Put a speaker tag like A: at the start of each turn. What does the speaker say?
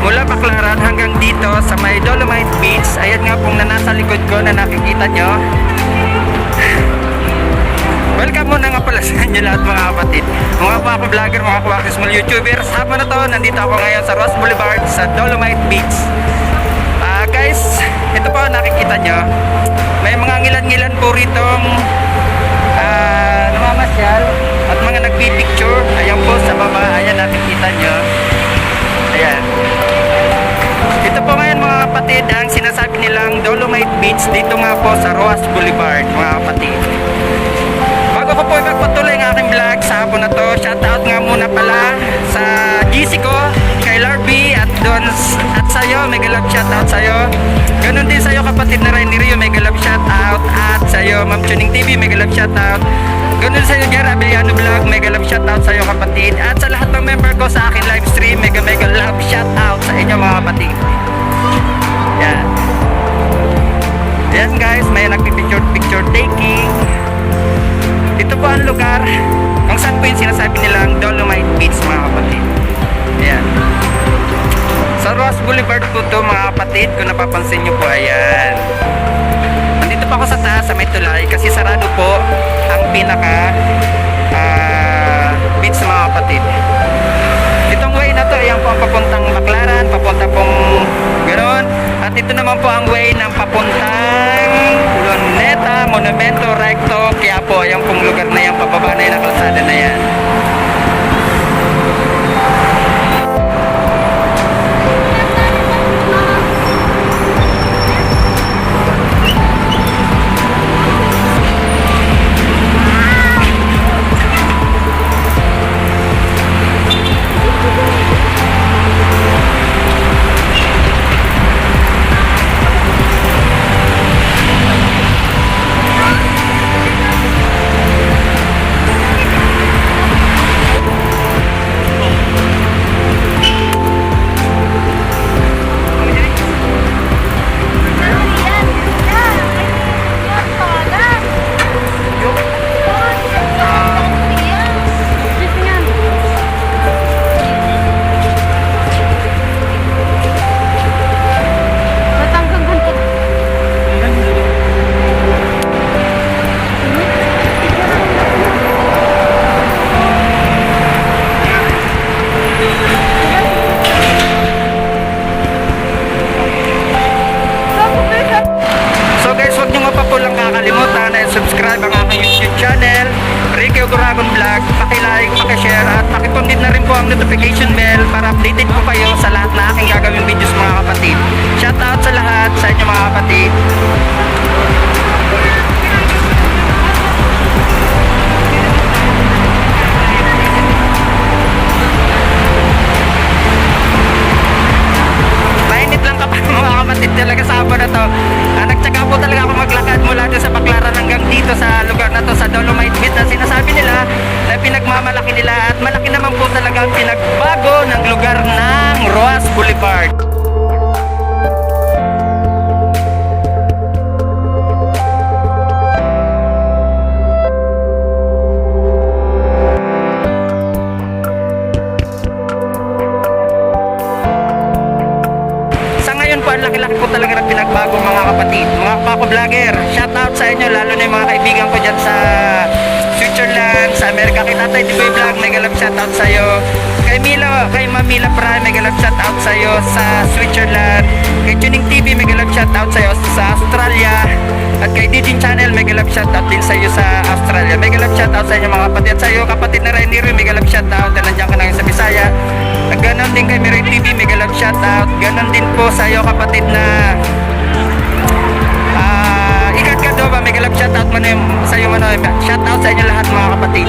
A: mula Baclaran hanggang dito sa may Dolomite Beach. Ayan nga pong na nasa likod ko na nakikita nyo. Welcome muna nga pala sa inyo lahat mga kapatid. Mga ako vlogger, mga kawakas small YouTubers. Hapon na to, nandito ako ngayon sa Ross Boulevard sa Dolomite Beach. Guys, ito po nakikita nyo. May mga ngilan-ngilan po ritong namamasyal at mga nagpipicture. Ayan po sa baba, ayan nakikita nyo. Ayan. Ito po ngayon mga kapatid ang sinasabi nilang Dolomite Beach dito nga po sa Ross Boulevard mga kapatid. Bago ko po ipagpatuloy ang aking vlog sa hapon na to, shoutout nga muna pala sa GC ko, kay Larby at doon at sa'yo, mega love shoutout sa'yo. Ganon din sa'yo kapatid na Rainy Rio, mega love shoutout. At sa'yo Ma'am Tuning TV, mega love shoutout. Ganon sa'yo Jera Abellano Vlog, mega love shoutout sa'yo kapatid. At sa lahat ng member ko sa akin live stream, mega love shoutout sa inyo mga kapatid. Yan. Yan guys, may nagpipicture taking. Ito po ang lugar kung saan po yung sinasabi nilang Dolomite Beach mga kapatid. Ayan. Sa Ross Boulevard po ito mga kapatid, kung napapansin nyo po, ayan. Nandito pa ako sa taas sa may tulay kasi sarado po ang pinaka beach mga kapatid. Itong way na to, ayan po ang papuntang Baclaran, papunta pong ganoon. At ito naman po ang way ng papuntang Luneta, Monumento, Recto. Kaya po, ayan pong lugar na yan, pababa na yan ang kalsada na yan. Subscribe ang aking YouTube channel, Ricky Oguragon Vlog. Paki-like, paki-share at paki-pindot na rin po ang notification bell para updated po kayo sa lahat na aking gagawing videos mga kapatid. Shoutout sa lahat sa inyo mga kapatid. Mainit lang kapag mga kapatid talaga sa hapon na to. Nagtsaga po talaga ako maglakad mula dito sa Baclaran hanggang dito sa lugar na to sa Dolomite Beach na sinasabi nila na pinagmamalaki nila at malaki naman po talaga ang pinagbago ng lugar ng Ross Boulevard. Ang laki-laki po talaga ng pinagbago mga kapatid, mga kapako-vlogger. Shoutout sa inyo, lalo na yung mga kaibigan ko dyan sa Switzerland, sa Amerika. Kay Tatay Diboy Vlog, mega love shoutout sa iyo. Kay Ma'am Mila Prime, mega love shoutout sa iyo sa Switzerland. Kay Tuning TV, mega love shoutout sa iyo sa Australia. At kay Dijin Channel, mega love shoutout din sa iyo sa Australia. Mega love shoutout sa inyo mga kapatid. At sa iyo kapatid na Rainy Rio, mega love shoutout. Na nandiyan ka na sa Bisaya. At ganon din kay Miray TV, mega love shoutout. Ganon din po sa iyo kapatid na Ikat Kadoba, mega love shoutout sa iyo, shoutout sa inyo lahat mga kapatid.